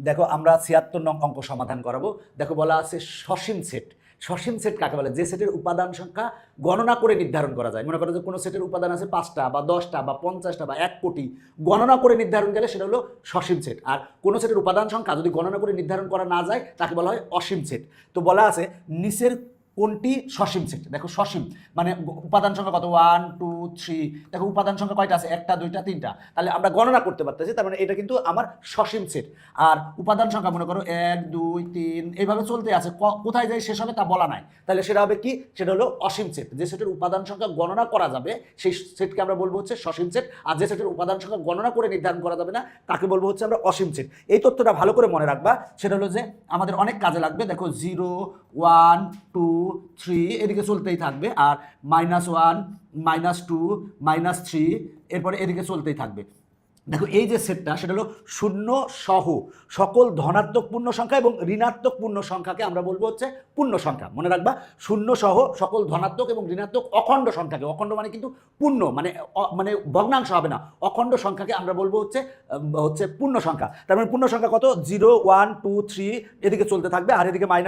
দেখো আমরা ৭৬ নং অঙ্ক সমাধান করাবো। দেখো বলা আছে সসীম সেট। সসীম সেট কাকে বলে? যে সেটের উপাদান সংখ্যা গণনা করে নির্ধারণ করা যায়। মনে করো যে কোনো সেটের উপাদান আছে ৫টা বা ১০টা বা ৫০টা বা ১ কোটি, গণনা করে নির্ধারণ গেলে সেটা হলো সসীম সেট। আর কোনো সেটের উপাদান সংখ্যা যদি গণনা করে নির্ধারণ করা না যায় তাকে বলা হয় অসীম সেট। তো বলা আছে নিচের কোনটি সসীম সেট? দেখো সসীম মানে উপাদান সংখ্যা কত? 1 2 3। দেখো উপাদান সংখ্যা কয়টা আছে? 1টা 2টা 3টা, তাহলে আমরা গণনা করতে পারতেছি, তার মানে এটা কিন্তু আমার সসীম সেট। আর উপাদান সংখ্যা মনে করো 1 2 3 এইভাবে চলতে আছে, কোথায় যায় শেষ হবে তা বলা নাই, তাহলে সেটা হবে কি? সেটা হলো অসীম সেট। যে সেটের উপাদান সংখ্যা গণনা করা যাবে সেই সেটকে আমরা বলবো হচ্ছে সসীম সেট, আর যে সেটের উপাদান সংখ্যা গণনা করে নির্ধারণ করা যাবে না তাকে বলবো হচ্ছে আমরা অসীম সেট। এই তথ্যটা ভালো করে মনে রাখবা, সেটা হলো যে আমাদের অনেক কাজে লাগবে। দেখো 0 1 2 3 এদিকে চলতেই থাকবে, আর -1 -2 -3 এরপরে এদিকে চলতেই থাকবে। দেখো এই যে সেটটা সেটা হলো শূন্য সহ সকল ধনাত্মক পূর্ণ সংখ্যা এবং ঋণাত্মক পূর্ণ সংখ্যাকে আমরা বলবো হচ্ছে পূর্ণ সংখ্যা। মনে রাখবা, শূন্য সহ সকল ধনাত্মক এবং ঋণাত্মক অখণ্ড সংখ্যাকে, অখণ্ড মানে কিন্তু পূর্ণ মানে মানে ভগ্নাংশ হবে না, অখণ্ড সংখ্যাকে আমরা বলবো হচ্ছে পূর্ণ সংখ্যা। তার মানে পূর্ণ সংখ্যা কত? 0 1 2 3 এদিকে চলতে থাকবে, আর এদিকে -1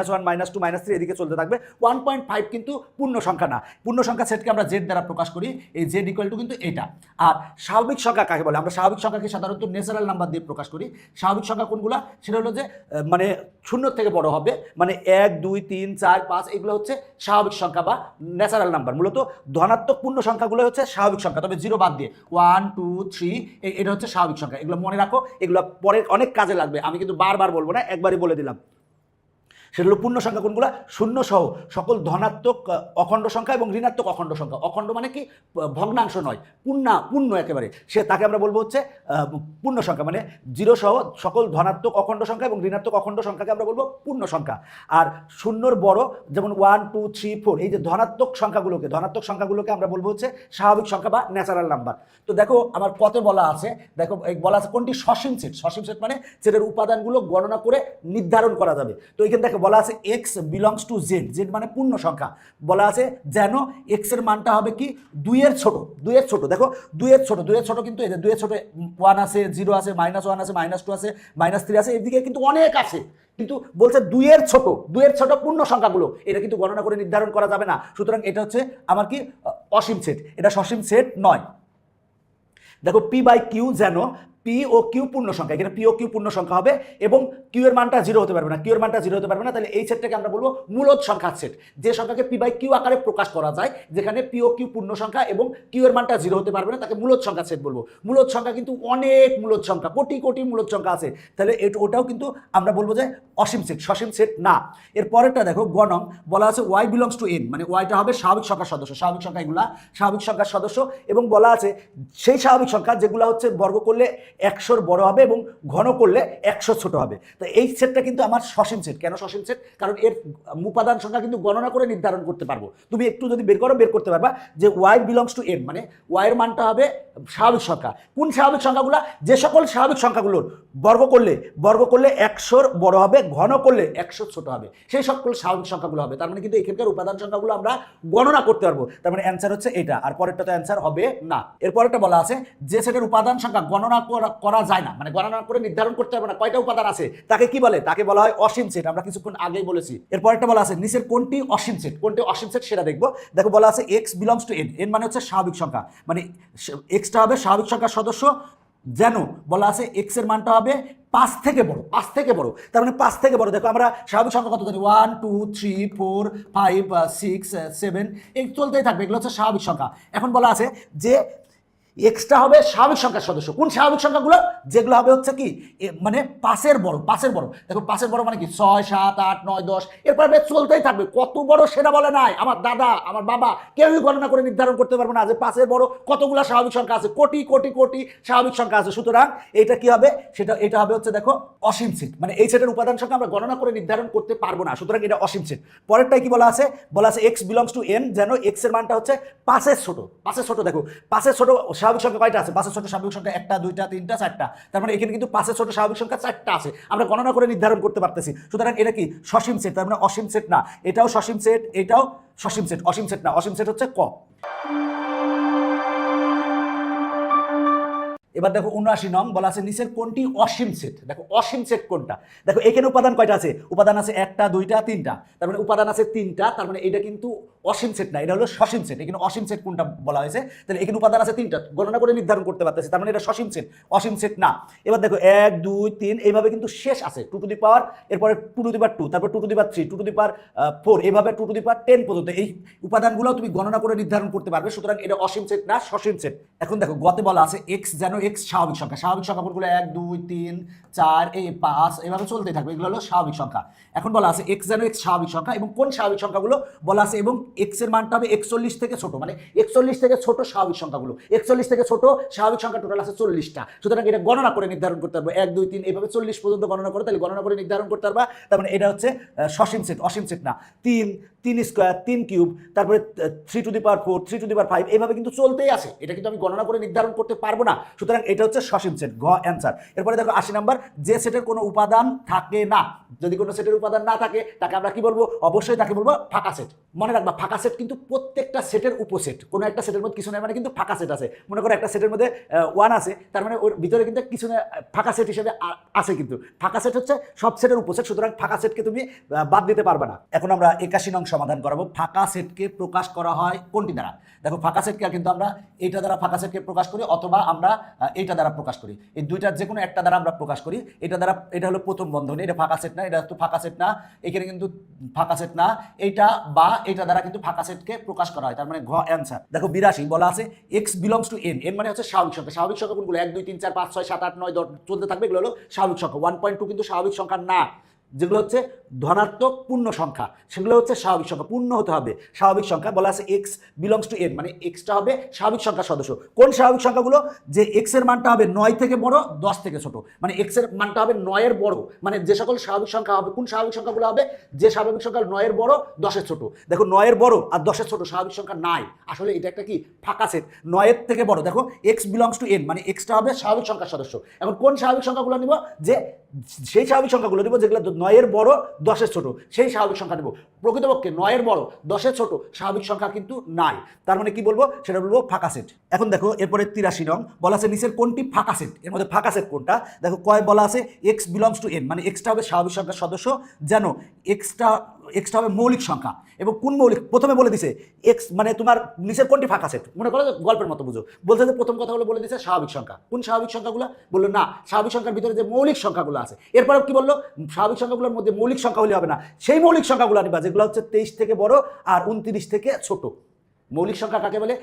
-2 -3 এদিকে চলতে থাকবে। 1.5 কিন্তু পূর্ণ সংখ্যা না। পূর্ণ সংখ্যা সেটকে আমরা জেড দ্বারা প্রকাশ করি, এই জেড ইকুয়াল টু কিন্তু এটা। আর স্বাভাবিক সংখ্যা কাকে বলে? আমরা স্বাভাবিক সংখ্যাকে সাধারণত ন্যাচারাল নাম্বার দিয়ে প্রকাশ করি। স্বাভাবিক সংখ্যা কোনগুলো? সেটা হলো যে মানে শূন্য থেকে বড় হবে, মানে 1 2 3 4 5 এগুলো হচ্ছে স্বাভাবিক সংখ্যা বা ন্যাচারাল নাম্বার। মূলত ধনাত্মক পূর্ণ সংখ্যাগুলো হচ্ছে স্বাভাবিক সংখ্যা, তবে 0 বাদ দিয়ে 1 2 3 এটা হচ্ছে স্বাভাবিক সংখ্যা। এগুলো মনে রাখো, এগুলো পরে অনেক কাজে লাগবে, আমি কিন্তু বারবার বলবো না, একবারই বলে দিলাম। সেটা হলো পূর্ণ সংখ্যা কোনগুলো? শূন্য সহ সকল ধনাত্মক অখণ্ড সংখ্যা এবং ঋণাত্মক অখণ্ড সংখ্যা। অখণ্ড মানে কি? ভগ্নাংশ নয়, পূর্ণ একেবারে, সে তাকে আমরা বলবো হচ্ছে পূর্ণ সংখ্যা। মানে 0 সহ সকল ধনাত্মক অখণ্ড সংখ্যা এবং ঋণাত্মক অখণ্ড সংখ্যাকে আমরা বলবো পূর্ণ সংখ্যা। আর শূন্যর বড় যেমন 1 2 3 4 এই যে ধনাত্মক সংখ্যাগুলোকে আমরা বলবো হচ্ছে স্বাভাবিক সংখ্যা বা ন্যাচারাল নাম্বার। তো দেখো আমার কত বলা আছে, দেখো বলা আছে কোনটি সসীম সেট। সসীম সেট মানে সেটের উপাদানগুলো গণনা করে নির্ধারণ করা যাবে। তো এখানে দেখো বলা আছে x belongs to Z, Z মানে পূর্ণ সংখ্যা। বলা আছে যেন এক্স এর মানটা হবে কি? 2 এর ছোট। দেখো 2 এর ছোট কিন্তু এই যে 2 এর ছোট 1 আছে, 0 আছে, -1 আছে, -2 আছে, -3 আছে, এদিকে কিন্তু অনেক আছে, কিন্তু বলছে 2 এর ছোট পূর্ণ সংখ্যাগুলো এটা কিন্তু গণনা করে নির্ধারণ করা যাবে না। সুতরাং এটা হচ্ছে আমার কি? অসীম সেট, এটা সসীম সেট নয়। দেখো পি বাই কিউ যেন পি ও কিউ পূর্ণ সংখ্যা, এখানে পি ও কিউ পূর্ণ সংখ্যা হবে এবং কিউ এর মানটা 0 হতে পারবে না, তাহলে এই সেটটাকে আমরা বলবো মূলদ সংখ্যার সেট। যে সংখ্যাকে পি বাই কিউ আকারে প্রকাশ করা যায়, যেখানে পি ও কিউ পূর্ণ সংখ্যা এবং কিউ এর মানটা 0 হতে পারবে না, তাকে মূলদ সংখ্যার সেট বলবো। মূলদ সংখ্যা কিন্তু অনেক মূলদ সংখ্যা, কোটি কোটি মূলদ সংখ্যা আছে, তাহলে ওটাও কিন্তু আমরা বলবো যে অসীম সেট, সসীম সেট না। এর পরেরটা দেখো গণং, বলা আছে ওয়াই বিলংস টু এন, মানে ওয়াইটা হবে স্বাভাবিক সংখ্যার সদস্য। স্বাভাবিক সংখ্যা এগুলা স্বাভাবিক সংখ্যার সদস্য, এবং বলা আছে সেই স্বাভাবিক সংখ্যা যেগুলো হচ্ছে বর্গ করলে 100 বড় হবে এবং ঘন করলে 100 ছোট হবে। তো এই সেটটা কিন্তু আমার সসীম সেট। কেন সসীম সেট? কারণ এর উপাদান সংখ্যা কিন্তু গণনা করে নির্ধারণ করতে পারবো। তুমি একটু যদি বের করতে পারবা যে ওয়াই বিলংস টু এন, মানে ওয়াই এর মানটা হবে স্বাভাবিক সংখ্যা। কোন স্বাভাবিক সংখ্যাগুলো? যে সকল স্বাভাবিক সংখ্যাগুলোর বর্গ করলে 100 বড় হবে, ঘন করলে 100 ছোট হবে, সেই সকল স্বাভাবিক সংখ্যাগুলো হবে। তার মানে কিন্তু এখানকার উপাদান সংখ্যাগুলো আমরা গণনা করতে পারবো। তার মানে অ্যান্সার হচ্ছে এটা, আর পরেরটা তো অ্যান্সার হবে না। এরপরেরটা বলা আছে যে সেটের উপাদান সংখ্যা গণনা করা যায় না, মানে গণনা করে নির্ধারণ করতে পারবে না কয়টা উপাদান আছে, তাকে কি বলে? তাকে বলা হয় অসীম সেট। আমরা কিছুক্ষণ আগেই বলেছি। এরপরেরটা বলা আছে নিচের কোনটি অসীম সেট? কোনটি অসীম সেট সেটা দেখবো। দেখো বলা আছে x belongs to N, N মানে হচ্ছে স্বাভাবিক সংখ্যা, মানে এক্সটা হবে স্বাভাবিক সংখ্যার সদস্য, যেন বলা আছে এক্স এর মানটা হবে 5 থেকে বড়। তার মানে 5 থেকে বড়। দেখো আমরা স্বাভাবিক সংখ্যা কত জানি? 1 2 3 4 5 6 7 এই চলতেই থাকবে, এগুলো হচ্ছে স্বাভাবিক সংখ্যা। এখন বলা আছে যে এক্সটা হবে স্বাভাবিক সংখ্যার সদস্য। কোন স্বাভাবিক সংখ্যাগুলো? যেগুলো হবে হচ্ছে কি মানে 5 বড়। দেখো 5 বড় মানে কি? 6 7 8 9 10 এরপর চলতেই থাকবে। কত বড় সেটা বলে নাই, আমার দাদা আমার বাবা কেউই গণনা করে নির্ধারণ করতে পারবে না যে 5 বড় কতগুলো স্বাভাবিক সংখ্যা আছে, কোটি কোটি কোটি স্বাভাবিক সংখ্যা আছে। সুতরাং এটা কি হবে? এটা হবে হচ্ছে দেখো অসীম সেট, মানে এই সেটের উপাদান সংখ্যা আমরা গণনা করে নির্ধারণ করতে পারবো না, সুতরাং এটা অসীম সেট। পরেরটাই কি বলা আছে? এক্স বিলংস টু এন, যেন এক্স এর মানটা হচ্ছে 5 ছোট। দেখো 5 ছোট স্বাভাবিক সংখ্যা কয়টা আছে? 5 ছোট স্বাভাবিক সংখ্যা 1টা 2টা 3টা 4টা, তার মানে এখানে কিন্তু 5 ছোট স্বাভাবিক সংখ্যা 4টা আছে, আমরা গণনা করে নির্ধারণ করতে পারতেছি। সুতরাং এটা কি? সসীম সেট, তার মানে অসীম সেট না। এটাও সসীম সেট, এটাও সসীম সেট, অসীম সেট না। অসীম সেট হচ্ছে ক। এবার দেখো ৭৯ নং বলা আছে নিচের কোনটি অসীম সেট। দেখো অসীম সেট কোনটা, দেখো এখানে উপাদান কয়টা আছে, উপাদান আছে একটা দুইটা তিনটা, তার মানে উপাদান আছে তিনটা, তার মানে এটা কিন্তু অসীম সেট না, এটা হলো সসীম সেট। এখানে অসীম সেট কোনটা বলা হয়েছে, তাহলে এখানে উপাদান আছে তিনটা, গণনা করে নির্ধারণ করতে পারতেছে, তার মানে এটা সসীম সেট, অসীম সেট না। এবার দেখো ১ ২ ৩ এইভাবে কিন্তু শেষ আছে 2 টু দি পাওয়ার, এরপরে 2 টু দি পাওয়ার 2, তারপর 2 to the power 3, 2 to the পাওয়ার 4, এইভাবে 2 টু দি পাওয়ার 10 পর্যন্ত এই উপাদানগুলো তুমি গণনা করে নির্ধারণ করতে পারবে, সুতরাং এটা অসীম সেট না, সসীম সেট। এখন দেখো গতে বলা আছে x যেন x স্বাভাবিক সংখ্যা, স্বাভাবিক সংখ্যা কোনগুলো ১ ২ ৩ 4 এই 5 এইভাবে চলতেই থাকবে, এগুলো হলো স্বাভাবিক সংখ্যা। এখন বলা আছে x যেন x স্বাভাবিক সংখ্যা, এবং কোন স্বাভাবিক সংখ্যাগুলো বলা আছে, এবং x এর মানটা হবে ৪১ থেকে ছোট, মানে ৪১ থেকে ছোট স্বাভাবিক সংখ্যাগুলো, ৪১ থেকে ছোট স্বাভাবিক সংখ্যা টোটাল আছে ৪০টা, সুতরাং এটা গণনা করে নির্ধারণ করতে পারবো ১ ২ ৩ এইভাবে ৪০ পর্যন্ত গণনা করে, তাহলে গণনা করে নির্ধারণ করতে পারবা, তার মানে এটা হচ্ছে সসীম সেট, অসীম সেট না। ৩ স্কোয়ার ৩ কিউব, তারপরে 3 to the power 4, 3 to the পাওয়ার 5 এইভাবে কিন্তু চলতেই আছে, এটা কিন্তু আমি গণনা করে নির্ধারণ করতে পারবো না, সুতরাং এটা হচ্ছে সসীম সেট, গ অ্যান্সার। এরপরে দেখো ৮০ নাম্বার, যে সেটের কোনো উপাদান থাকে না, যদি কোনো সেটের উপাদান না থাকে তাকে আমরা কি বলবো, অবশ্যই তাকে বলবো ফাঁকা সেট। মনে রাখবা ফাঁকা সেট কিন্তু প্রত্যেকটা সেটের উপসেট, কোনো একটা সেটের মধ্যে কিছু নেই মানে কিন্তু ফাঁকা সেট আছে। মনে করো একটা সেটের মধ্যে ১ আছে, তার মানে ওর ভিতরে কিন্তু কিছু ফাঁকা সেট হিসেবে আছে, কিন্তু ফাঁকা সেট হচ্ছে সব সেটের উপসেট, সুতরাং ফাঁকা সেটকে তুমি বাদ দিতে পারবে না। এখন আমরা ৮১ নং সমাধান করাবো, ফাঁকা সেটকে প্রকাশ করা হয় কোনটি দ্বারা। দেখো ফাঁকা সেটকে কিন্তু আমরা এইটা দ্বারা ফাঁকা সেটকে প্রকাশ করি, অথবা আমরা এইটা দ্বারা প্রকাশ করি, এই দুইটার যে কোনো একটা দ্বারা আমরা প্রকাশ করি। এটা দ্বারা, এটা হলো প্রথম বন্ধনী, এটা ফাঁকা সেট না, এটা তো ফাঁকা সেট না, এখানে কিন্তু ফাঁকা সেট না, এইটা বা এইটা দ্বারা কিন্তু ফাঁকা সেটকে প্রকাশ করা হয়, তার মানে ঘ অ্যান্সার। দেখো ৮২ বলা আছে x belongs to n, n মানে হচ্ছে স্বাভাবিক সংখ্যা। স্বাভাবিক সংখ্যা কোনগুলো, ১ ২ ৩ ৪ ৫ ৬ ৭ ৮ ৯ ১০ চলতে থাকবে, এগুলো হলো স্বাভাবিক সংখ্যা। 1.2 কিন্তু স্বাভাবিক সংখ্যা না, যেগুলো হচ্ছে ধনাত্মক পূর্ণ সংখ্যা সেগুলো হচ্ছে স্বাভাবিক সংখ্যা, পূর্ণ হতে হবে স্বাভাবিক সংখ্যা। বলা আছে x বিলংস টু n, মানে এক্সটা হবে স্বাভাবিক সংখ্যার সদস্য। কোন স্বাভাবিক সংখ্যাগুলো, যে x এর মানটা হবে ৯ থেকে বড় ১০ থেকে ছোট, মানে x এর মানটা হবে ৯ এর বড়, মানে যে সকল স্বাভাবিক সংখ্যা হবে, কোন স্বাভাবিক সংখ্যাগুলো হবে, যে স্বাভাবিক সংখ্যা ৯ এর বড় ১০ এর ছোট। দেখো ৯ এর বড় আর ১০ এর ছোট স্বাভাবিক সংখ্যা নাই, আসলে এটা একটা কি ফাঁকা সেট। ৯ এর থেকে বড়, দেখো x বিলংস টু n, মানে এক্সটা হবে স্বাভাবিক সংখ্যার সদস্য। এখন কোন স্বাভাবিক সংখ্যাগুলো নিব, যে সেই স্বাভাবিক সংখ্যাগুলো নিব যেগুলো ৯ এর বড় ১০ এর ছোট, সেই স্বাভাবিক সংখ্যা নেব। প্রকৃতপক্ষে ৯ এর বড় ১০ এর ছোট স্বাভাবিক সংখ্যা কিন্তু নাই, তার মানে কি বলবো, সেটা বলবো ফাঁকা সেট। এখন দেখো এরপরে ৮৩ নং বলা আছে নিচের কোনটি ফাঁকা সেট, এর মধ্যে ফাঁকা সেট কোনটা। দেখো কয় বলা আছে x বিলংস টু n, মানে এক্সটা হবে স্বাভাবিক সংখ্যার সদস্য, যেন এক্সটা হবে মৌলিক সংখ্যা। এবং কোন মৌলিক, প্রথমে বলে দিছে এক্স মানে তোমার নিচের কোনটি ফাঁকা সেট, মনে করো গল্পের মতো বুঝো, বলছে যে প্রথম কথা হলো বলে দিছে স্বাভাবিক সংখ্যা। কোন স্বাভাবিক সংখ্যাগুলো, বললো না স্বাভাবিক সংখ্যার ভিতরে যে মৌলিক সংখ্যাগুলো আছে। এরপরে কি বললো, স্বাভাবিক সংখ্যাগুলোর মধ্যে মৌলিক সংখ্যা হলে হবে না, সেই মৌলিক সংখ্যাগুলো নিবা যেগুলো হচ্ছে ২৩ থেকে বড় আর ২৯ থেকে ছোট। মৌলিক সংখ্যা কাকে বলে,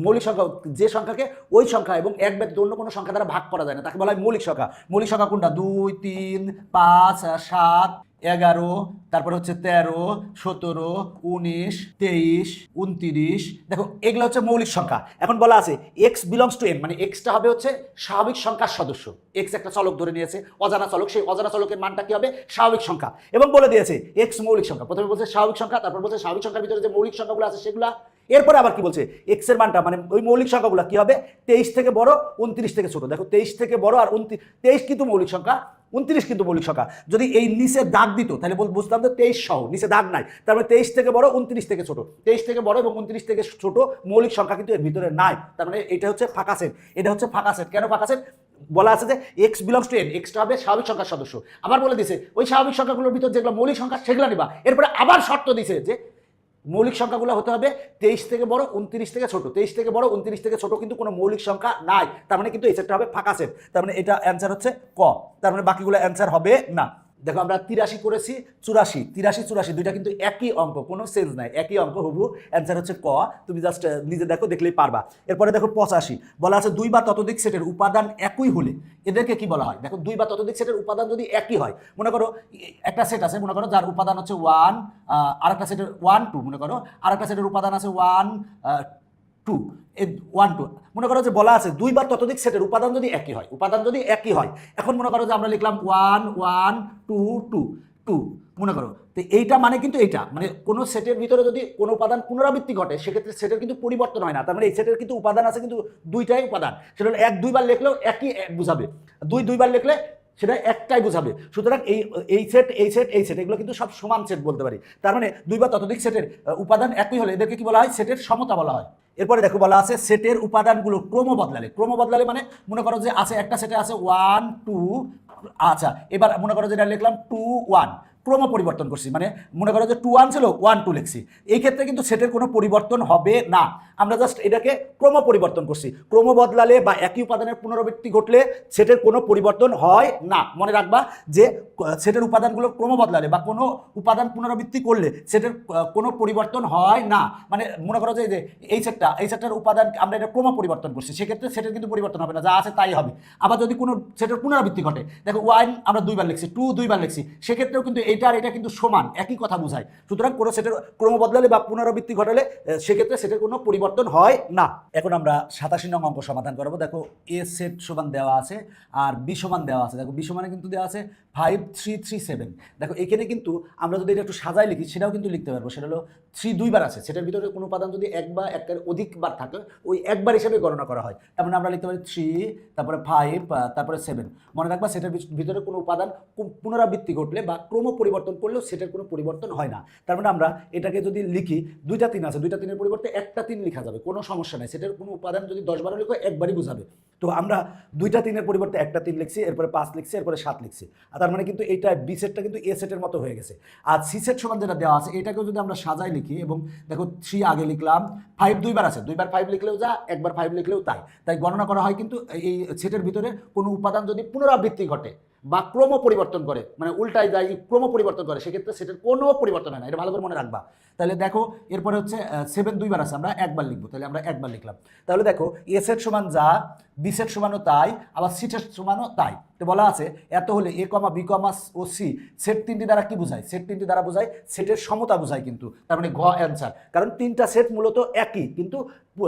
মৌলিক সংখ্যা যে সংখ্যাকে ওই সংখ্যা এবং এক ব্যতীত অন্য কোনো সংখ্যা দ্বারা ভাগ করা যায় না তাকে বলা হয় মৌলিক সংখ্যা। মৌলিক সংখ্যা কোনটা, ২ ৩ ৫ ৭ 11, তারপর হচ্ছে ১৩ ১৭ ১৯ ২৩ ২৯, দেখো এগুলো হচ্ছে মৌলিক সংখ্যা। এখন বলা আছে এক্স বিলংস টু n, মানে এক্সটা হবে হচ্ছে স্বাভাবিক সংখ্যার সদস্য। এক্স একটা চলক ধরে নিয়েছে, অজানা চলক, সেই অজানা চলকের মানটা কি হবে, স্বাভাবিক সংখ্যা। এবং বলে দিয়েছে এক্স মৌলিক সংখ্যা, প্রথমে বলছে স্বাভাবিক সংখ্যা, তারপর বলছে স্বাভাবিক সংখ্যার ভিতরে যে মৌলিক সংখ্যাগুলো আছে সেগুলা। এরপরে আবার কি বলছে, এক্স এর মানটা মানে ওই মৌলিক সংখ্যাগুলো কি হবে, ২৩ থেকে বড় ২৯ থেকে ছোট। দেখো ২৩ থেকে বড় আর ২৩ কিন্তু মৌলিক সংখ্যা, ২৯ কিন্তু মৌলিক সংখ্যা। যদি এই নিচে দাগ দিত তাহলে বুঝতাম যে ২৩ সহ, নিচে দাগ নাই, তারপরে ২৩ থেকে বড় ২৯ থেকে ছোট। ২৩ থেকে বড় এবং ২৯ থেকে ছোট মৌলিক সংখ্যা কিন্তু এর ভিতরে নাই, তার মানে এটা হচ্ছে ফাঁকা সেট। এটা হচ্ছে ফাঁকা সেট। কেন ফাঁকা সেট, বলা আছে যে x belongs to n, extra হবে স্বাভাবিক সংখ্যার সদস্য। আবার বলে দিছে ওই স্বাভাবিক সংখ্যাগুলোর ভিতর যেগুলো মৌলিক সংখ্যা সেগুলো নিবা। এরপরে আবার শর্ত দিছে যে মৌলিক সংখ্যাগুলো হতে হবে ২৩ থেকে বড় ২৯ থেকে ছোট। ২৩ থেকে বড় ২৯ থেকে ছোট কিন্তু কোনো মৌলিক সংখ্যা নাই, তার মানে কিন্তু এই সেটটা হবে ফাঁকা সেট। তার মানে এটা অ্যান্সার হচ্ছে ক, তার মানে বাকিগুলো অ্যান্সার হবে না। দেখো আমরা ৮৩ করেছি ৮৪, ৮৩ ৮৪ দুইটা কিন্তু একই অঙ্ক, কোনো চেঞ্জ নাই, একই অঙ্ক হুবহু। অ্যান্সার হচ্ছে ক, তুমি জাস্ট নিজে দেখো, দেখলেই পারবা। এরপরে দেখো ৮৫ বলা আছে ২ বা ততোধিক সেটের উপাদান একই হলে এদেরকে কি বলা হয়। দেখো ২ বা ততোধিক সেটের উপাদান যদি একই হয়, মনে করো একটা সেট আছে, মনে করো যার উপাদান হচ্ছে 1, আর একটা সেটের 1 2, মনে করো আর একটা সেটের উপাদান আছে 1 2, 1 2, মনে করো যে বলা আছে ২ বা ততোধিক সেটের উপাদান যদি একই হয়, উপাদান যদি একই হয়। এখন মনে করো যে আমরা লিখলাম 1 1 2 2 2, মনে করো তো এইটা মানে কিন্তু এইটা মানে কোনো সেটের ভিতরে যদি কোনো উপাদান পুনরাবৃত্তি ঘটে সেক্ষেত্রে সেটের কিন্তু পরিবর্তন হয় না, তার মানে এই সেটের কিন্তু উপাদান আছে কিন্তু দুইটাই উপাদান, সেটা হলো ১ ২ বার লিখলেও একই বুঝাবে, ২ ২ বার লিখলে সেটা একটাই বুঝাবে। সুতরাং এই সেট এই সেট এই সেট এগুলো কিন্তু সব সমান সেট বলতে পারি। তার মানে ২ বা ততোধিক সেটের উপাদান একই হলে এদেরকে কি বলা হয়, সেটের সমতা বলা হয়। এরপরে দেখো বলা আছে সেটের উপাদানগুলো ক্রম বদলালে মানে মনে করো যে আছে একটা সেটে আছে 1 2, আচ্ছা এবার মনে করো যে এটা লিখলাম 2 1, ক্রম পরিবর্তন করছি, মানে মনে করো যে 2 1 ছিল 1 2 লিখছি। এই ক্ষেত্রে কিন্তু সেটের কোনো পরিবর্তন হবে না, আমরা জাস্ট এটাকে ক্রম পরিবর্তন করছি। ক্রম বদলালে বা একই উপাদানের পুনরাবৃত্তি ঘটলে সেটের কোনো পরিবর্তন হয় না। মনে রাখবা যে সেটের উপাদানগুলো ক্রম বদলালে বা কোনো উপাদান পুনরাবৃত্তি করলে সেটের কোনো পরিবর্তন হয় না। মানে মনে করো যে এই সেটটার উপাদান আমরা এটা ক্রম পরিবর্তন করছি, সেক্ষেত্রে সেটের কিন্তু পরিবর্তন হবে না, যা আছে তাই হবে। আবার যদি কোনো সেটের পুনরাবৃত্তি ঘটে, দেখো 1 আমরা 2 বার লিখছি, 2 2 বার লিখছি, সেক্ষেত্রেও কিন্তু এটা আর এটা কিন্তু সমান, একই কথা বোঝায়। সুতরাং কোনো সেটের ক্রম বদলালে বা পুনরাবৃত্তি ঘটালে সেক্ষেত্রে সেটের কোনো পরিবর্তন হয় না। এখন আমরা 87 নং অঙ্ক সমাধান করবো। দেখো এ সেট সমান দেওয়া আছে আর বি সমান দেওয়া আছে। দেখো বি সমানে কিন্তু দেওয়া আছে 5 3 3 7। দেখো এখানে কিন্তু আমরা যদি এটা একটু সাজায় লিখি সেটাও কিন্তু লিখতে পারবো। সেটা হলো 3 দুইবার আছে, সেটার ভিতরে কোনো উপাদান যদি এক বা একের অধিকবার থাকে ওই একবার হিসেবে গণনা করা হয়। তার মানে আমরা লিখতে পারি 3 তারপরে 5 তারপরে 7। মনে রাখবা সেটার ভিতরে কোনো উপাদান পুনরাবৃত্তি ঘটলে বা ক্রম পরিবর্তন করলেও সেটার কোনো পরিবর্তন হয় না। তার মানে আমরা এটাকে যদি লিখি 2টা 3 আছে, 2টা 3-এর পরিবর্তে একটা 3 লেখা যাবে, কোনো সমস্যা নাই। সেটার কোনো উপাদান যদি 10 বারও লিখো একবারই বোঝাবে। তো আমরা 2টা 3-এর পরিবর্তে একটা 3 লিখছি, এরপরে 5 লিখছি, এরপরে 7 লিখছি। আর তার মানে কিন্তু এইটা বি সেটটা কিন্তু এ সেটের মতো হয়ে গেছে। আর সি সেট সমান যেটা দেওয়া আছে এটাকেও যদি আমরা সাজাই লিখি, এবং দেখো 3 আগে লিখলাম, 5 দুইবার আছে, 2 বার 5 লিখলেও যা, একবার 5 লিখলেও তাই গণনা করা হয়। কিন্তু এই সেটের ভিতরে কোনো উপাদান যদি পুনরাবৃত্তি ঘটে বা ক্রম পরিবর্তন করে, মানে উল্টায় যায় ক্রম পরিবর্তন করে, সেক্ষেত্রে সেটার কোনো পরিবর্তন হয় না। এটা ভালো করে মনে রাখবা। তাহলে দেখো এরপরে হচ্ছে 7 দুইবার আছে, আমরা একবার লিখবো, তাহলে আমরা একবার লিখলাম। তাহলে দেখো এ সেট সমান যা, বি সেট সমানও তাই, আবার সি সেট সমানও তাই। তো বলা আছে এত হলে এ কমা B comma O she said 3টি দ্বারা কি বোঝায়? সেট 3টি দ্বারা বোঝায় সেটের সমতা বোঝায় কিন্তু। তার মানে ঘ অ্যান্সার, কারণ 3টা সেট মূলত একই, কিন্তু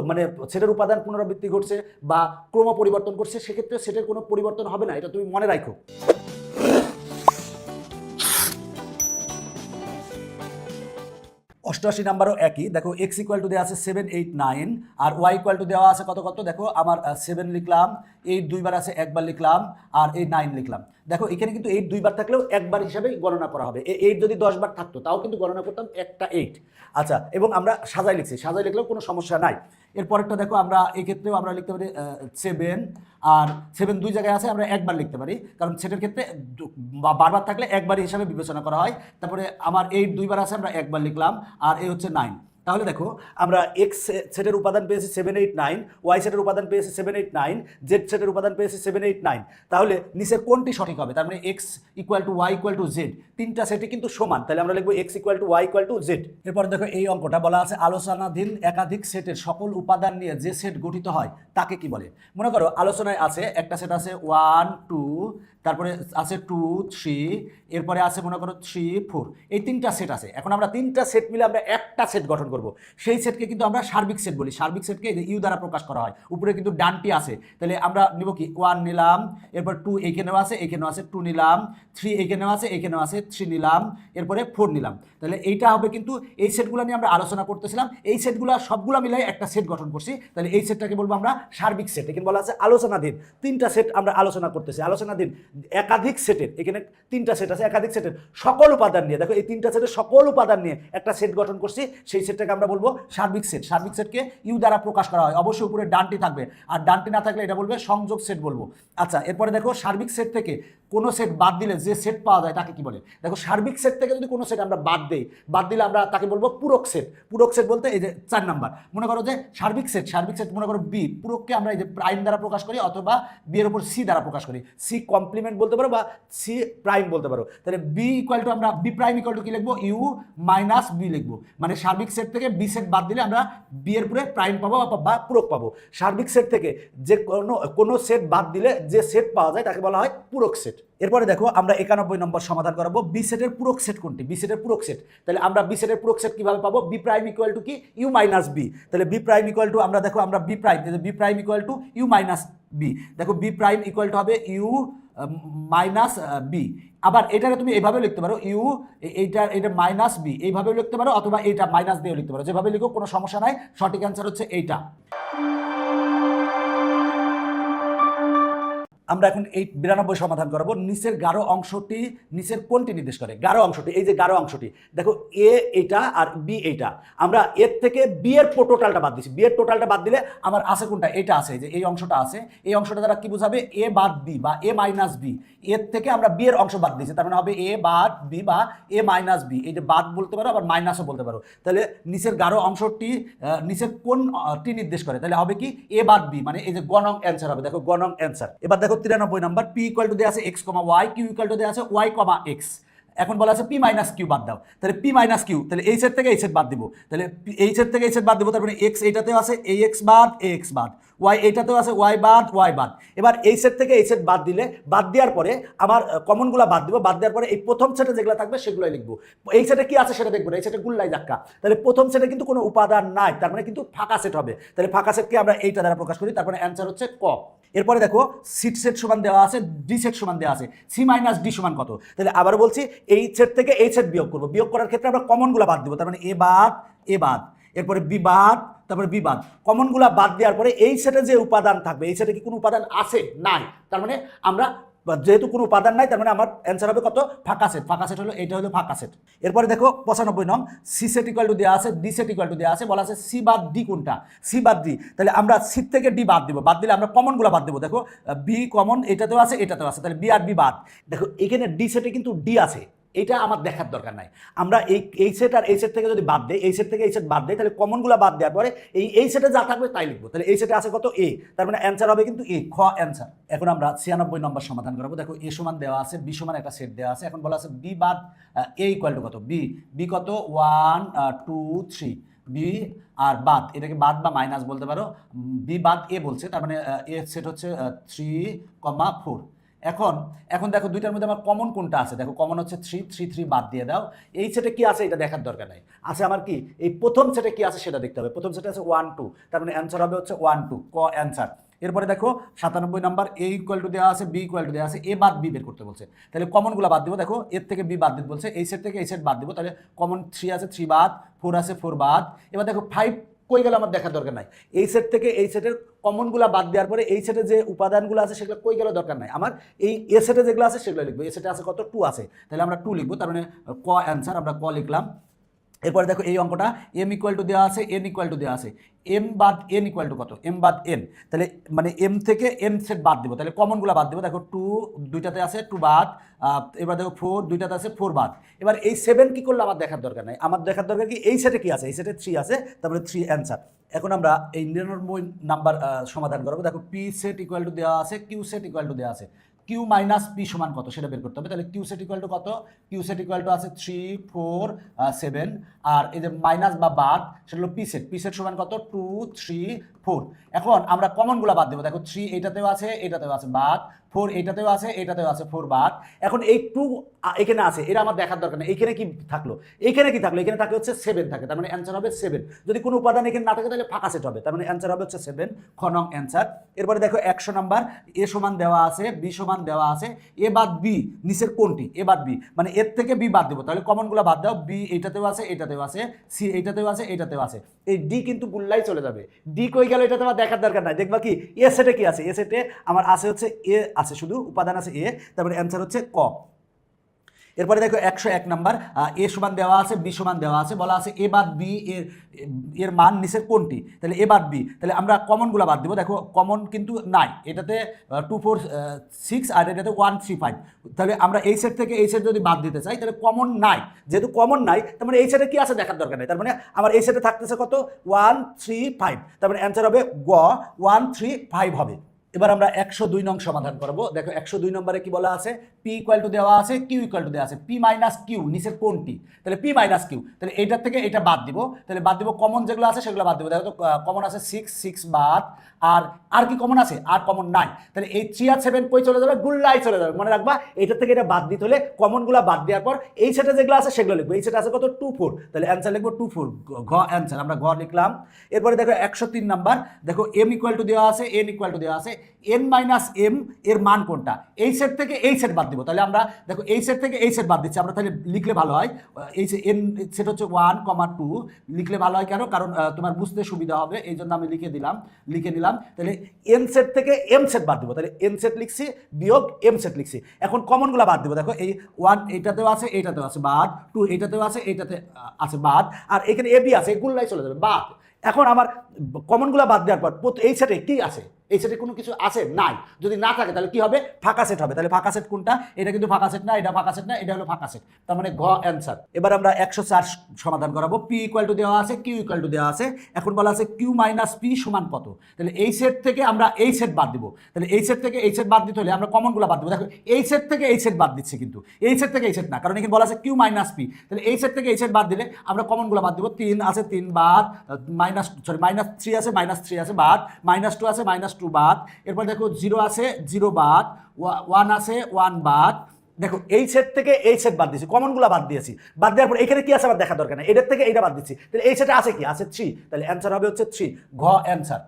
মানে সেটের উপাদান পুনরাবৃত্তি ঘটছে বা ক্রম পরিবর্তন করছে, সেক্ষেত্রে সেটের কোনো পরিবর্তন হবে না, এটা তুমি মনে রাখো। 88 নাম্বারও একই। দেখো এক্স ইকুয়াল টু দেওয়া আছে 7 8 9 আর ওয়াই ইকুয়াল টু দেওয়া আছে কত কত। দেখো আমার 7 লিখলাম, 8 দুইবার আছে একবার লিখলাম, আর এই 9 লিখলাম। দেখো এখানে কিন্তু 8 দুইবার থাকলেও একবার হিসাবে গণনা করা হবে। 8 যদি 10 বার থাকতো তাও কিন্তু গণনা করতাম একটা 8। আচ্ছা, এবং আমরা সাজাই লিখছি, সাজাই লিখলেও কোনো সমস্যা নাই। এরপরেরটা দেখো আমরা এই ক্ষেত্রেও আমরা লিখতে পারি 7, আর 7 দুই জায়গায় আছে, আমরা একবার লিখতে পারি, কারণ সেটের ক্ষেত্রে বারবার থাকলে একবার হিসাবে বিবেচনা করা হয়। তারপরে আমার 8 দুইবার আছে, আমরা একবার লিখলাম, আর এই হচ্ছে 9। তাহলে দেখো আমরা এক্স সেটের উপাদান পেয়েছি 7 8 9, ওয়াই সেটের উপাদান পেয়েছি 7 8 9, জেড সেটের উপাদান পেয়েছি 7 8 9। তাহলে নিচের কোনটি সঠিক হবে? তার মানে x equal to y equal to z, তিনটা সেটই কিন্তু সমান, তাহলে আমরা লিখবো x equal to y equal to z. এরপর দেখো এই অঙ্কটা বলা আছে আলোচনাধীন একাধিক সেটের সকল উপাদান নিয়ে যে সেট গঠিত হয় তাকে কি বলে? মনে করো আলোচনায় আছে একটা সেট আছে 1 2, তারপরে আছে 2 3, এরপরে আছে মনে করো 3 4, এই তিনটা সেট আছে। এখন আমরা তিনটা সেট মিলে আমরা একটা সেট গঠন করব, সেই সেটকে কিন্তু আমরা সার্বিক সেট বলি। সার্বিক সেটকে ইউ দ্বারা প্রকাশ করা হয়, উপরে কিন্তু ডানটি আছে। তাহলে আমরা নিব কি 1 নিলাম, এরপর 2 এখানেও আছে, এখানেও আছে 2 নিলাম, 3 এখানেও আছে, এখানেও আছে 3 নিলাম, এরপরে 4 নিলাম। তাহলে এইটা হবে কিন্তু এই সেটগুলো নিয়ে আমরা আলোচনা করতেছিলাম, এই সেটগুলো সবগুলো মিলাই একটা সেট গঠন করছি। তাহলে এই সেটটাকে বলবো আমরা সার্বিক সেট। এখানে বলা আছে আলোচনাধীন, তিনটা সেট আমরা আলোচনা করতেছি। আলোচনাধীন একাধিক সেটের, এখানে তিনটা সেট আছে, একাধিক সেটের সকল উপাদান নিয়ে, দেখো এই তিনটা সেটের সকল উপাদান নিয়ে একটা সেট গঠন করছি, সেই সেটটাকে আমরা বলবো সার্বিক সেট। সার্বিক সেটকে ইউ দ্বারা প্রকাশ করা হয়, অবশ্যই উপরে ডানটি থাকবে, আর ডানটি না থাকলে এটা বলবে সংযোগ সেট বলবো। আচ্ছা, এরপরে দেখো সার্বিক সেট থেকে কোনো সেট বাদ দিলে যে সেট পাওয়া যায় তাকে কি বলে? দেখো সার্বিক সেট থেকে যদি কোনো সেট আমরা বাদ দিলে আমরা তাকে বলবো পূরক সেট। পূরক সেট বলতে এই যে 4 নাম্বার, মনে করো যে সার্বিক সেট মনে করো বি, পূরককে আমরা এই যে প্রাইম দ্বারা প্রকাশ করি, অথবা বি এর উপর সি দ্বারা প্রকাশ করি, সি কমপ্লিমেন্ট বলতে পারো বা সি প্রাইম বলতে পারো। তাহলে বি ইকুয়াল টু আমরা বি প্রাইম ইকুয়াল টু কি লিখবো? ইউ মাইনাস বি লিখবো। মানে সার্বিক সেট থেকে বি সেট বাদ দিলে আমরা বি এর উপরে প্রাইম পাবো বা পূরক পাবো। সার্বিক সেট থেকে যে কোনো সেট বাদ দিলে যে সেট পাওয়া যায় তাকে বলা হয় পূরক সেট। এরপরে দেখো আমরা 91 নম্বর সমাধান করাবো, বি সেটের পূরক সেট কোনটি? বি সেটের পূরক সেট, তাহলে আমরা বি সেটের পূরক সেট কিভাবে পাবো? বি প্রাইম ইকুয়াল টু কি? U minus B. তাহলে বি প্রাইম ইকুয়াল টু আমরা দেখো আমরা B prime equal to U minus B. দেখো বি প্রাইম ইকুয়াল টু হবে ইউ মাইনাস বি। আবার এটাকে তুমি এইভাবে লিখতে পারো, ইউ এটা মাইনাস বি, এইভাবেও লিখতে পারো, অথবা এইটা মাইনাস দিয়েও লিখতে পারো, যেভাবে লিখো কোনো সমস্যা নাই। সঠিক অ্যান্সার হচ্ছে এইটা। আমরা এখন এই 92 সমাধান করব। নিচের গাঢ় অংশটি নিচের কোনটি নির্দেশ করে? গাঢ় অংশটি, এই যে গাঢ় অংশটি, দেখো এ এটা আর বি এইটা, আমরা এর থেকে বি এর টোটালটা বাদ দিচ্ছি। বি এর টোটালটা বাদ দিলে আমার আছে কোনটা? এটা আছে, যে এই অংশটা আছে। এই অংশটা দ্বারা কি বোঝাবে? এ বাদ বি বা এ মাইনাস বি। এর থেকে আমরা বি এর অংশ বাদ দিচ্ছি, তার মানে হবে এ বাদ বি বা এ মাইনাস বি। এই যে বাদ বলতে পারো, আবার মাইনাসও বলতে পারো। তাহলে নিচের গাঢ় অংশটি নিচের কোনটি নির্দেশ করে? তাহলে হবে কি? এ বাদ বি, মানে এই যে গ নং অ্যান্সার হবে। দেখো গ নং অ্যান্সার। এবার দেখো 93 নাম্বার, পি ইকুয়াল টু দেওয়া আছে x comma y, Q equal to দেওয়া আছে ওয়াই কমা এক্স। এখন বলা আছে পি মাইনাস কিউ বাদ দাও। তাহলে পি মাইনাস কিউ, তাহলে এই সেট থেকে এই সেট বাদ দিব। তাহলে এই সেট থেকে এই সেট বাদ দিব, তার মানে এক্স এইটাতেও আছে, এই এক্স বাদ, এ এক্স বাদ। ওয়াই এইটাতেও আছে, ওয়াই বাদ, ওয়াই বাদ। এবার এই সেট থেকে এই সেট বাদ দিলে, বাদ দেওয়ার পরে আমার কমনগুলো বাদ দিব। বাদ দেওয়ার পরে এই প্রথম সেটে যেগুলো থাকবে সেগুলোই লিখবো। এই সেটে কি আছে সেটা দেখবো না, এই সেটে গুল্লাই ধাক্কা। তাহলে প্রথম সেটে কিন্তু কোনো উপাদান নাই, তার মানে কিন্তু ফাঁকা সেট হবে। তাহলে ফাঁকা সেটকে আমরা এইটা দ্বারা প্রকাশ করি, তারপরে অ্যান্সার হচ্ছে ক। এরপরে দেখো সি সেট সমান দেওয়া আছে, ডি সেট সমান দেওয়া আছে, সি মাইনাস ডি সমান কত? তাহলে আবার বলছি, এই সেট থেকে এই সেট বিয়োগ করবো। বিয়োগ করার ক্ষেত্রে আমরা কমনগুলো বাদ দিব, তার মানে এ বাদ, এ বাদ, এরপরে বি বাদ, তারপরে বি বাদ। কমনগুলো বাদ দেওয়ার পরে এই সেটে যে উপাদান থাকবে, এই সেটে কি কোনো উপাদান আছে? নাই। তার মানে আমরা যেহেতু কোনো উপাদান নাই, তার মানে আমার অ্যান্সার হবে কত? ফাঁকা সেট। ফাঁকা সেট হলো এইটা, হলো ফাঁকা সেট। এরপরে দেখো 95 নং, সি সেট ইকুয়াল টু দেওয়া আছে, ডি সেট ইকুয়াল টু দেওয়া আছে, বলা আছে সি বাদ ডি কোনটা? সি বাদ ডি। তাহলে আমরা সি থেকে ডি বাদ দিব। বাদ দিলে আমরা কমনগুলো বাদ দেবো। দেখো বি কমন, এটাতেও আছে, এটাতেও আছে, তাহলে বি আর বি বাদ। দেখো এখানে ডি সেটে কিন্তু ডি আছে, এটা আমার দেখার দরকার নাই। আমরা এই সেট আর এই সেট থেকে যদি বাদ দেয়, এই সেট থেকে এই সেট বাদ দেয়, তাহলে কমনগুলো বাদ দেওয়ার পরে এই সেটে যা থাকবে তাই লিখবো। তাহলে এই সেটে আছে কত? এ, তার মানে অ্যান্সার হবে কিন্তু এ, খ অ্যান্সার। এখন আমরা 96 নম্বর সমাধান করবো। দেখো এ সমান দেওয়া আছে, বি সমান একটা সেট দেওয়া আছে। এখন বলা আছে বি বাদ এ ইকুয়াল টু কত? বি কত? 1 2 3। বি আর বাদ, এটাকে বাদ বা মাইনাস বলতে পারো। বি বাদ এ বলছে, তার মানে এ সেট হচ্ছে 3,4। এখন দেখো দুইটার মধ্যে আমার কমন কোনটা আছে? দেখো কমন হচ্ছে 3 বাদ দিয়ে দাও। এই সেটে কি আছে এটা দেখার দরকার নাই। আছে আমার কি? এই প্রথম সেটে কি আছে সেটা দেখতে হবে। প্রথম সেটে আছে 1 2, তার মানে অ্যান্সার হবে হচ্ছে 1 2, ক অ্যান্সার। এরপরে দেখো 97 নাম্বার, এ ইকুয়াল টু দেওয়া আছে, বি ইকুয়াল টু দেওয়া আছে, এ বাদ বি বের করতে বলছে। তাহলে কমনগুলো বাদ দিব। দেখো এর থেকে বি বাদ দিতে বলছে, এই সেট থেকে এই সেট বাদ দিব। তাহলে কমন 3 আছে, 3 বাদ, 4 আছে, 4 বাদ। এবার দেখো 5 কই গেল আমার দেখার দরকার নাই। এই সেট থেকে এই সেটের কমনগুলো বাদ দেওয়ার পরে এই সেটে যে উপাদানগুলো আছে সেগুলো কই গেল দরকার নাই আমার। এই এ সেটে যেগুলো আছে সেগুলো লিখবো। এ সেটে আছে কত? 2 আছে, তাহলে আমরা 2 লিখবো। তার মানে ক অ্যান্সার, আমরা ক লিখলাম। এরপরে দেখো এই অঙ্কটা, এম ইকুয়াল টু দেওয়া আছে, এন ইকুয়াল টু দেওয়া আছে, এম বাদ এন ইকুয়াল টু কত? এম বাদ এন। তাহলে মানে এম থেকে এন সেট বাদ দেবো, তাহলে কমনগুলো বাদ দেবো। দেখো 2 দুইটাতে আছে, 2 বাদ। এবার দেখো 4 দুইটাতে আছে, 4 বাদ। এবার এই 7 কি করলে আমার দেখার দরকার নাই। আমার দেখার দরকার কি? এই সেটে কি আছে? এই সেটে 3 আছে, তারপরে 3 অ্যান্সার। এখন আমরা এই 99 নাম্বার সমাধান করবো। দেখো পি সেট ইকুয়াল টু দেওয়া আছে, কিউ সেট ইকুয়াল টু দেওয়া আছে, কিউ মাইনাস পি সমান কত সেটা বের করতে হবে। তাহলে কিউ সেট ইকুয়াল টু কত? কিউ সেট ইকুয়াল টু আছে 3 4 7, আর এই যে মাইনাস বা বাদ সেটা হলো পি সেট। পি সেট সমান কত? 2 3 4। এখন আমরা কমনগুলো বাদ দেবো। দেখো 3 এইটাতেও আছে, এটাতেও আছে, বাদ। 4 এইটাতেও আছে, এটাতেও আছে, 4 বাদ। এখন এই 2 এখানে আছে, এটা আমার দেখার দরকার নেই। এইখানে কি থাকলো? এইখানে কি থাকলো? এখানে থাকলে হচ্ছে 7 থাকে, তার মানে অ্যান্সার হবে 7। যদি কোনো উপাদান এখানে না থাকে তাহলে ফাঁকা সেট হবে, তার মানে অ্যান্সার হবে হচ্ছে 7, খ নং অ্যান্সার। এরপরে দেখো 100 নাম্বার, এ সমান দেওয়া আছে, বি সমান দেওয়া আছে, এ বাদ বি নিচের কোনটি? এ বাদ বি, মানে এর থেকে বি বাদ দেবো। তাহলে কমনগুলো বাদ দাও। বি এইটাতেও আছে, এটাতেও আছে, সি এইটাতেও আছে, এটাতেও আছে, এই ডি কিন্তু গুল্লাই চলে যাবে। ডি কই গেল এটা তোমার দেখার দরকার নাই। দেখবা কি এ সেটে কি আছে? এ সেটে আমার আছে হচ্ছে এ আছে, শুধু উপাদান আছে এ, তারপরে অ্যান্সার হচ্ছে ক। এরপরে দেখো 101 নাম্বার, এ সমান দেওয়া আছে, বি সমান দেওয়া আছে, বলা আছে এ বাদ বি এর মান নিচের কোনটি? তাহলে এ বাদ বি, তাহলে আমরা কমনগুলো বাদ দেবো। দেখো কমন কিন্তু নাই, এটাতে 2 4 6 আর এটাতে 1 3 5। তাহলে আমরা এই সেট থেকে এই সেট যদি বাদ দিতে চাই তাহলে কমন নাই, যেহেতু কমন নাই তার মানে এই সেটে কি আছে দেখার দরকার নেই। তার মানে আমার এই সেটে থাকতেছে কত? 1 3 5, তার মানে অ্যান্সার হবে গ, 1 3 5 হবে। এবার আমরা 102 নং সমাধান করব। দেখো 102 নম্বরে কি বলা আছে? পি ইকুয়াল টু দেওয়া আছে, কিউ ইকুয়াল টু দেওয়া আছে, পি মাইনাস কিউ নিচের কোনটি? তাহলে পি মাইনাস কিউ, তাহলে এইটার থেকে এটা বাদ দিব। তাহলে বাদ দিব কমন যেগুলো আছে সেগুলো বাদ দিব। দেখো তো কমন আছে 6 বাদ, আর কি কমন আছে? আর কমন নাই। তাহলে এই 3 আর 7 কই চলে যাবে? গুল্লাই চলে যাবে। মনে রাখবা এইটার থেকে এটা বাদ দিতে হলে কমনগুলো বাদ দেওয়ার পর এই সেটে যেগুলো আছে সেগুলো লিখবো। এই সেটে আছে কত? 2 4, তাহলে অ্যান্সার লিখবো 2 4, ঘ অ্যান্সার, আমরা ঘ লিখলাম। এরপরে দেখো 103 নাম্বার, দেখো এম ইকুয়াল টু দেওয়া আছে, এন ইকুয়াল টু দেওয়া আছে, এন মাইনাস এম এর মান কোনটা, এই সেট থেকে এই সেট বাদ দিব। তাহলে আমরা দেখো এই সেট থেকে এই সেট বাদ দিচ্ছি, আমরা তাহলে লিখলে ভালো হয় এই যে এন সেট হচ্ছে 1,2 লিখলে ভালো হয়। কেন? কারণ তোমার বুঝতে সুবিধা হবে, এই জন্য আমি লিখে নিলাম। তাহলে এন সেট থেকে এম সেট বাদ দিব, তাহলে এন সেট লিখছি বিয়োগ এম সেট লিখছি। এখন কমনগুলো বাদ দিব। দেখো এই 1 এইটাতেও আছে, এইটাতেও আছে বাদ, 2 এইটাতেও আছে, এইটাতে আছে বাদ, আর এখানে এ বি আছে, এগুলাই চলে যাবে বাদ। এখন আমার কমনগুলো বাদ দেওয়ার পর এই সেটে কি আছে, এই সেটে কোনো কিছু আছে নাই, যদি না থাকে তাহলে কি হবে, ফাঁকা সেট হবে। তাহলে ফাঁকা সেট কোনটা, এটা কিন্তু ফাঁকা সেট না, এটা ফাঁকা সেট না, এটা হলো ফাঁকা সেট, তার মানে ঘ অ্যান্সার। এবার আমরা 104 সমাধান করাবো। পি ইকুয়াল টু দেওয়া আছে, কিউ ইকুয়াল টু দেওয়া আছে, এখন বলা আছে কিউ মাইনাস পি সমান কত। তাহলে এই সেট থেকে আমরা এই সেট বাদ দিব, তাহলে এই সেট থেকে এই সেট বাদ দিতে হলে আমরা কমনগুলো বাদ দিব। দেখো এই সেট থেকে এই সেট বাদ দিচ্ছি, কিন্তু এই সেট থেকে এই সেট না, কারণ এখানে বলা আছে কিউ মাইনাস পি। তাহলে এই সেট থেকে এই সেট বাদ দিলে আমরা কমনগুলো বাদ দিব। 3 আছে 3 বাদ, -3 আছে -3 আছে বাদ, -2 আছে -2 বাদ, এরপর দেখো 0 আছে 0 বাদ, 1 আছে 1 বাদ। দেখো এই সেট থেকে এই সেট বাদ দিয়েছি, কমনগুলো বাদ দিয়েছি, বাদ দেওয়ার পর এখানে কি আছে আমার দেখা দরকার নেই, এটার থেকে এইটা বাদ দিচ্ছি, তাহলে এই সেটে আছে কি, আছে 3, তাহলে অ্যান্সার হবে হচ্ছে 3, ঘ অ্যান্সার।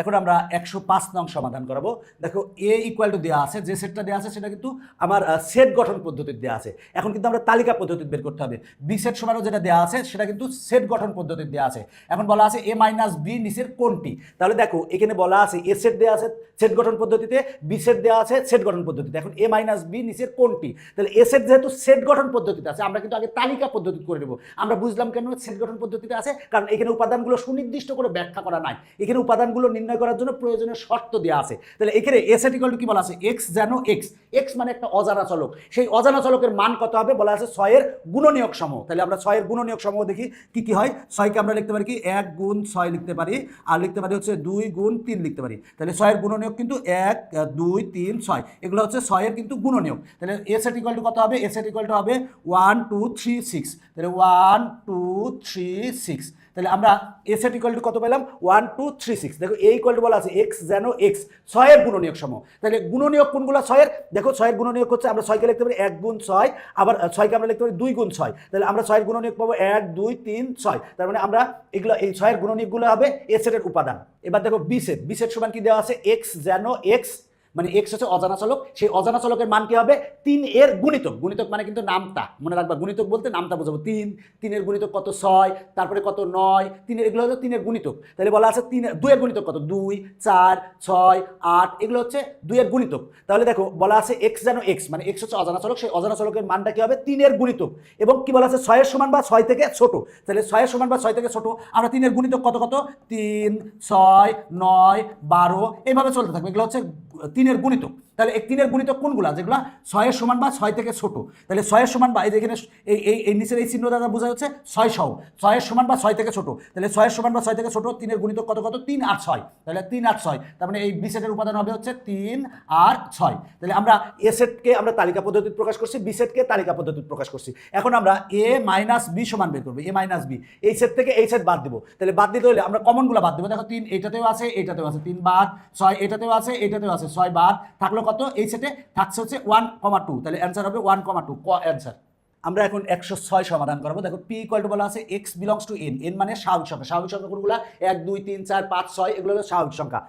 এখন আমরা 105 নং সমাধান করাবো। দেখো এ ইকুয়াল টু দেওয়া আছে, যে সেটটা দেওয়া আছে সেটা কিন্তু আমার সেট গঠন পদ্ধতিতে দেওয়া আছে। এখন কিন্তু আমরা তালিকা পদ্ধতি বের করতে হবে। বি সেট সমানও যেটা দেওয়া আছে সেটা কিন্তু সেট গঠন পদ্ধতিতে দেওয়া আছে। এখন বলা আছে এ মাইনাস বি নিচের কোনটি। তাহলে দেখো এখানে বলা আছে এ সেট দেওয়া আছে সেট গঠন পদ্ধতিতে, বি সেট দেওয়া আছে সেট গঠন পদ্ধতিতে। এখন এ মাইনাস বি নিচের কোনটি, তাহলে এ সেট যেহেতু সেট গঠন পদ্ধতিতে আছে, আমরা কিন্তু আগে তালিকা পদ্ধতি করে নেব। আমরা বুঝলাম কেন সেট গঠন পদ্ধতিতে আছে, কারণ এখানে উপাদানগুলো সুনির্দিষ্ট করে ব্যাখ্যা করা নাই, এখানে উপাদানগুলো নির্ণয় করার জন্য প্রয়োজনীয় শর্ত দেওয়া আছে। তাহলে এখানে এ সেট ইকুয়াল টু কি বলা আছে, এক্স যেন এক্স, এক্স মানে একটা অজানা চলক, সেই অজানা চলকের মান কত হবে বলা আছে 6 এর গুণনীয়ক সমূহ। তাহলে আমরা 6 এর গুণনীয়ক সমূহ দেখি কি কি হয়। 6 কে আমরা লিখতে পারি কি 1 গুণ 6 লিখতে পারি, আর লিখতে পারি হচ্ছে 2 গুণ 3 লিখতে পারি। তাহলে 6 এর গুণনীয়ক কিন্তু 1 2 3 6, এগুলো হচ্ছে 6 এর কিন্তু গুণনীয়ক। তাহলে এ সেট ইকুয়াল টু কত হবে, এ সেট ইকুয়াল টু হবে 1 2 3 6, তাহলে 1 2 3 6। তাহলে আমরা এ সেট ইকুয়াল টু কত পেলাম 1 2 3 6। দেখো এ ইকুয়াল টু বলা আছে এক্স যেন এক্স, 6 এর গুণনীয়ক সমূহ। তাহলে গুণনীয়ক কোনগুলো 6 এর, দেখো 6 এর গুণনীয়ক হচ্ছে আমরা 6 কে লিখতে পারি 1 গুণ 6, আবার 6 কে আমরা লিখতে পারি 2 গুণ 6। তাহলে আমরা 6 এর গুণনীয়ক পাবো 1 2 3 6। তার মানে আমরা এগুলো এই 6 এর গুণনীয়কগুলো হবে এ সেটের উপাদান। এবার দেখো বি সেট, বি সেট সমান কি দেওয়া আছে এক্স যেন এক্স, মানে এক্স হচ্ছে অজানা চলক, সেই অজানা চলকের মান কি হবে 3 এর গুণিতক। গুণিতক মানে কিন্তু নামতা, মনে রাখবা গুণিতক বলতে নামতা বোঝাবো। 3 এর গুণিতক কত 6, তারপরে কত 9, 3 এর, এগুলো হলো 3 এর গুণিতক। তাহলে বলা আছে 2 এর গুণিতক কত 2 4 6 8, এগুলো হচ্ছে 2 এর গুণিতক। তাহলে দেখো বলা আছে এক্স যেন এক্স, মানে এক্স হচ্ছে অজানা চলক, সেই অজানা চলকের মানটা কি হবে 3 এর গুণিতক। এবং কি বলা আছে 6 এর সমান বা 6 থেকে ছোট। তাহলে 6 এর সমান বা 6 থেকে ছোট, আমরা 3 এর গুণিতক কত কত 3 6 9 12, এইভাবে চলতে থাকবে, এগুলো হচ্ছে 3 এর গুণিতক। তাহলে 3 এর গুণিতক কোনগুলা, যেগুলো 6 এর সমান বা 6 থেকে ছোট। তাহলে 6 এর সমান বা এই যে এখানে এই নিচের এই চিহ্ন দ্বারা বোঝা যাচ্ছে 6 সহ, 6 এর সমান বা 6 থেকে ছোট। তাহলে 6 এর সমান বা 6 থেকে ছোট, 3 এর গুণিতক কত কত 3 আর 6, তাহলে 3 আর 6, তার মানে এই বি সেটের উপাদান হবে হচ্ছে 3 আর 6। তাহলে আমরা এ সেটকে আমরা তালিকা পদ্ধতিতে প্রকাশ করছি, বি সেটকে তালিকা পদ্ধতিতে প্রকাশ করছি। এখন আমরা এ মাইনাস বি সমান বের করবো, এ মাইনাস বি, এই সেট থেকে এই সেট বাদ দিব। তাহলে বাদ দিতে হলে আমরা কমনগুলো বাদ দেবো। দেখো 3 এইটাতেও আছে, এইটাতেও আছে 3 বাদ, 6 এটাতেও আছে, এইটাতেও আছে 6 বাদ, থাকলো কত এই সেটে থাকছে হচ্ছে 1,2, তাহলে অ্যান্সার হবে 1,2, ক অ্যান্সার। আমরা এখন 106 সমাধান করবো। দেখো পি ইকুয়াল টু বলা আছে x belongs to N, N মানে স্বাভাবিক সংখ্যা। স্বাভাবিক সংখ্যা কোনগুলো 1 2 3 4 5 6, এগুলো হলো স্বাভাবিক সংখ্যা।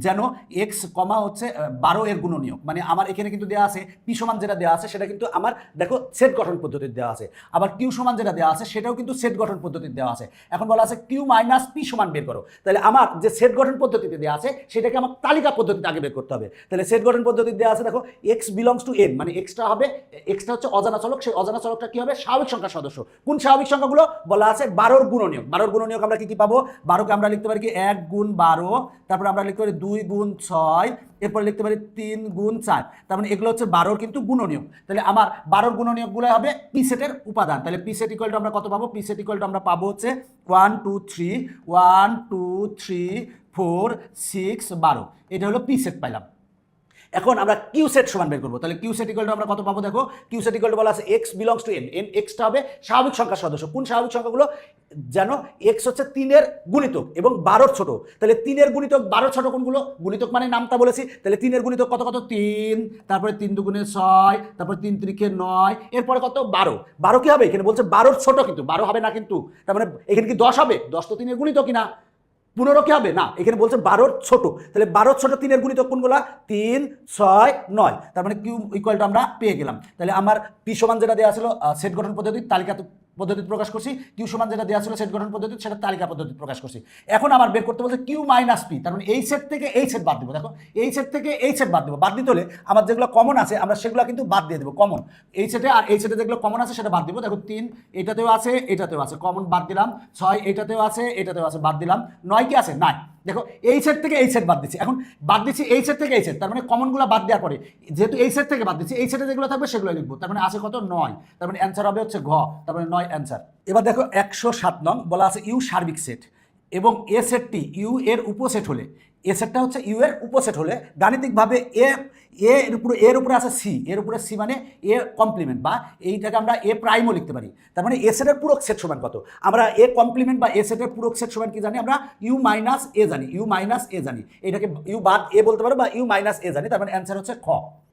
যেন এক্স কমা হচ্ছে 12 এর গুণনীয়ক, মানে আমার এখানে কিন্তু দেওয়া আছে পি সমান যেটা দেওয়া আছে সেটা কিন্তু আমার দেখো সেট গঠন পদ্ধতিতে দেওয়া আছে, আবার কিউ সমান যেটা দেওয়া আছে সেটাও কিন্তু সেট গঠন পদ্ধতিতে দেওয়া আছে। এখন বলা আছে কিউ মাইনাস পি সমান বের করো। তাহলে আমার যে সেট গঠন পদ্ধতিতে দেওয়া আছে সেটাকে আমার তালিকা পদ্ধতিতে আগে বের করতে হবে। তাহলে সেট গঠন পদ্ধতিতে দেওয়া আছে দেখো এক্স বিলংস টু এন, মানে এক্সটা হবে, এক্সটা হচ্ছে অজানা চলক, সেই অজানা চলকটা কি হবে স্বাভাবিক সংখ্যার সদস্য। কোন স্বাভাবিক সংখ্যাগুলো বলা আছে 12 এর গুণনীয়ক। 12 এর গুণনীয়ক আমরা কি কি পাবো, 12 কে আমরা লিখতে পারি কি 1 গুণ 12, তারপর আমরা লিখতে পারি 2 গুণ 6, এরপর লিখতে পারি 3 গুণ 4, তার মানে এগুলো হচ্ছে 12 কিন্তু গুণনীয়ক। তাহলে আমার 12 গুণনীয়কগুলো হবে পি সেটের উপাদান। তাহলে পি সেট ইকুয়াল টু আমরা কত পাবো, পি সেট ইকুয়াল টু আমরা পাবো হচ্ছে 1 2 3 1 2 3 4 6 12, এটা হলো পি সেট পাইলাম। এখন আমরা কিউ সেট সমান বের করবো। তাহলে কিউ সেট ইকুয়াল টু আমরা কত পাবো, দেখো কিউ সেট ইকুয়াল টু বলা আছে x belongs to N, N extra হবে স্বাভাবিক সংখ্যার সদস্য। কোন স্বাভাবিক সংখ্যাগুলো, যেন এক্স হচ্ছে 3 এর গুণিতক এবং 12 ছোট। তাহলে 3 এর গুণিতক 12 ছোট কোনগুলো, গুণিতক মানে নামটা বলেছি। তাহলে 3 এর গুণিতক কত কত 3, তারপরে 3 দুগুণে 6, তারপরে 3 3 9, এরপরে কত 12। 12 কি হবে, এখানে বলছে 12 ছোট, কিন্তু 12 হবে না কিন্তু, তার মানে এখানে কি 10 হবে, 10 তো 3 এর গুণিতক কিনা, 15 কি হবে না, এখানে বলছে 12 ছোট, তাহলে 12 ছোট 3 এর গুণিতক কোনগুলা 3 6 9, তার মানে কিউ ইকুয়াল টু আমরা পেয়ে গেলাম। তাহলে আমার পি সমান যেটা দেওয়া ছিল সেট গঠন পদ্ধতির তালিকা পদ্ধতিতে প্রকাশ করছি, কিউ সমান যেটা দেওয়া ছিল সেট গঠন পদ্ধতি সেটা তালিকা পদ্ধতিতে প্রকাশ করছি। এখন আমার বের করতে বলছে কিউ মাইনাস পি, তার মানে এই সেট থেকে এই সেট বাদ দিব। দেখো এই সেট থেকে এই সেট বাদ দিব, বাদ দিতে হলে আমার যেগুলো কমন আছে আমরা সেগুলো কিন্তু বাদ দিয়ে দেবো। কমন এই সেটে আর এই সেটে যেগুলো কমন আছে সেটা বাদ দিব। দেখো 3 এটাতেও আছে এটাতেও আছে, কমন বাদ দিলাম। 6 এটাতেও আছে এটাতেও আছে, বাদ দিলাম। 9 কি আছে নাই, দেখো এই সেট থেকে এই সেট বাদ দিচ্ছি। এখন বাদ দিচ্ছি এই সেট থেকে এই সেট, তার মানে কমনগুলো বাদ দেওয়ার পরে যেহেতু এই সেট থেকে বাদ দিচ্ছি, এই সেটে যেগুলো থাকবে সেগুলো লিখবো। তার মানে আছে কত 9, তার মানে অ্যান্সার হবে হচ্ছে ঘ, তার মানে 9 অ্যান্সার। এবার দেখো 107 নং বলা আছে ইউ সার্বিক সেট এবং এ সেটটি ইউ এর উপসেট হলে, এ সেটটা হচ্ছে ইউ এর উপসেট হলে গাণিতিকভাবে এর উপরে আছে সি, এর উপরে সি মানে এ কমপ্লিমেন্ট, বা এইটাকে আমরা এ প্রাইমও লিখতে পারি। তার মানে এ সেটের পূরক সেট সমান কত, আমরা এ কমপ্লিমেন্ট বা এ সেটের পূরক সেট সমান কি জানি, আমরা ইউ মাইনাস এ জানি, ইউ মাইনাস এ জানি, এটাকে ইউ বাদ এ বলতে পারো বা ইউ মাইনাস এ জানি, তার মানে অ্যান্সার হচ্ছে খ।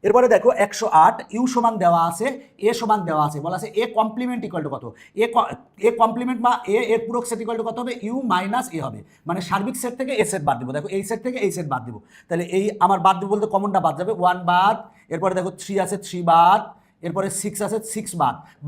এরপরে দেখো 108 ইউ সমান দেওয়া আছে এ সমান দেওয়া আছে, বলা আছে এ কমপ্লিমেন্ট ইকুয়াল টু কত, এ কমপ্লিমেন্ট বা এ এর পূরক সেট ইকুয়াল টু কত হবে, ইউ মাইনাস এ হবে, মানে সার্বিক সেট থেকে এ সেট বাদ দিব। দেখো এই সেট থেকে এই সেট বাদ দিব, তাহলে এই আমার বাদ দিব বলতে কমনটা বাদ যাবে, 1 বাদ, এরপরে দেখো 3 আছে 3 বাদ, এরপরে 6 আছে 6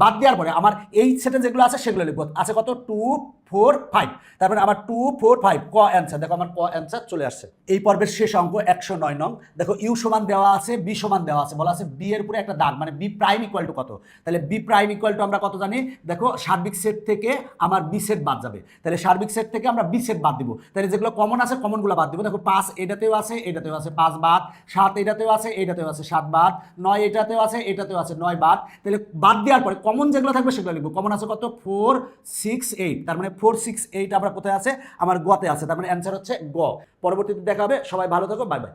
বাদ দেওয়ার পরে আমার এই সেটে যেগুলো আছে সেগুলো লিখবো। আছে কত 2 4 5, তারপরে আমার 2 4 5 ক অ্যান্সার। দেখো আমার ক অ্যান্সার চলে আসছে। এই পর্বের শেষ অঙ্ক 109 নং। দেখো ইউ সমান দেওয়া আছে বি সমান দেওয়া আছে, বলা আছে বি এর উপরে একটা দাগ, মানে বি প্রাইম ইকুয়াল টু কত, তাহলে বি প্রাইম ইকুয়াল টু আমরা কত জানি, দেখো সার্বিক সেট থেকে আমার বি সেট বাদ যাবে, তাহলে সার্বিক সেট থেকে আমরা বি সেট বাদ দিব, তাহলে যেগুলো কমন আছে কমনগুলো বাদ দিব। দেখো 5 এটাতেও আছে এটাতেও আছে 5 বাদ, 7 এটাতেও আছে এটাতেও আছে 7 বাদ, 9 এটাতেও আছে এটাতেও আছে 9 বাদ, তাহলে বাদ দেওয়ার পরে কমন যেগুলো থাকবে সেগুলো লিখবো। কমন আছে কত 4 6 8, তার মানে 4 6 8 আমরা কোথায় আছে, আমার গতে আছে, তার মানে অ্যান্সার হচ্ছে গ। পরবর্তীতে দেখা হবে, সবাই ভালো থাকো, বাই বাই।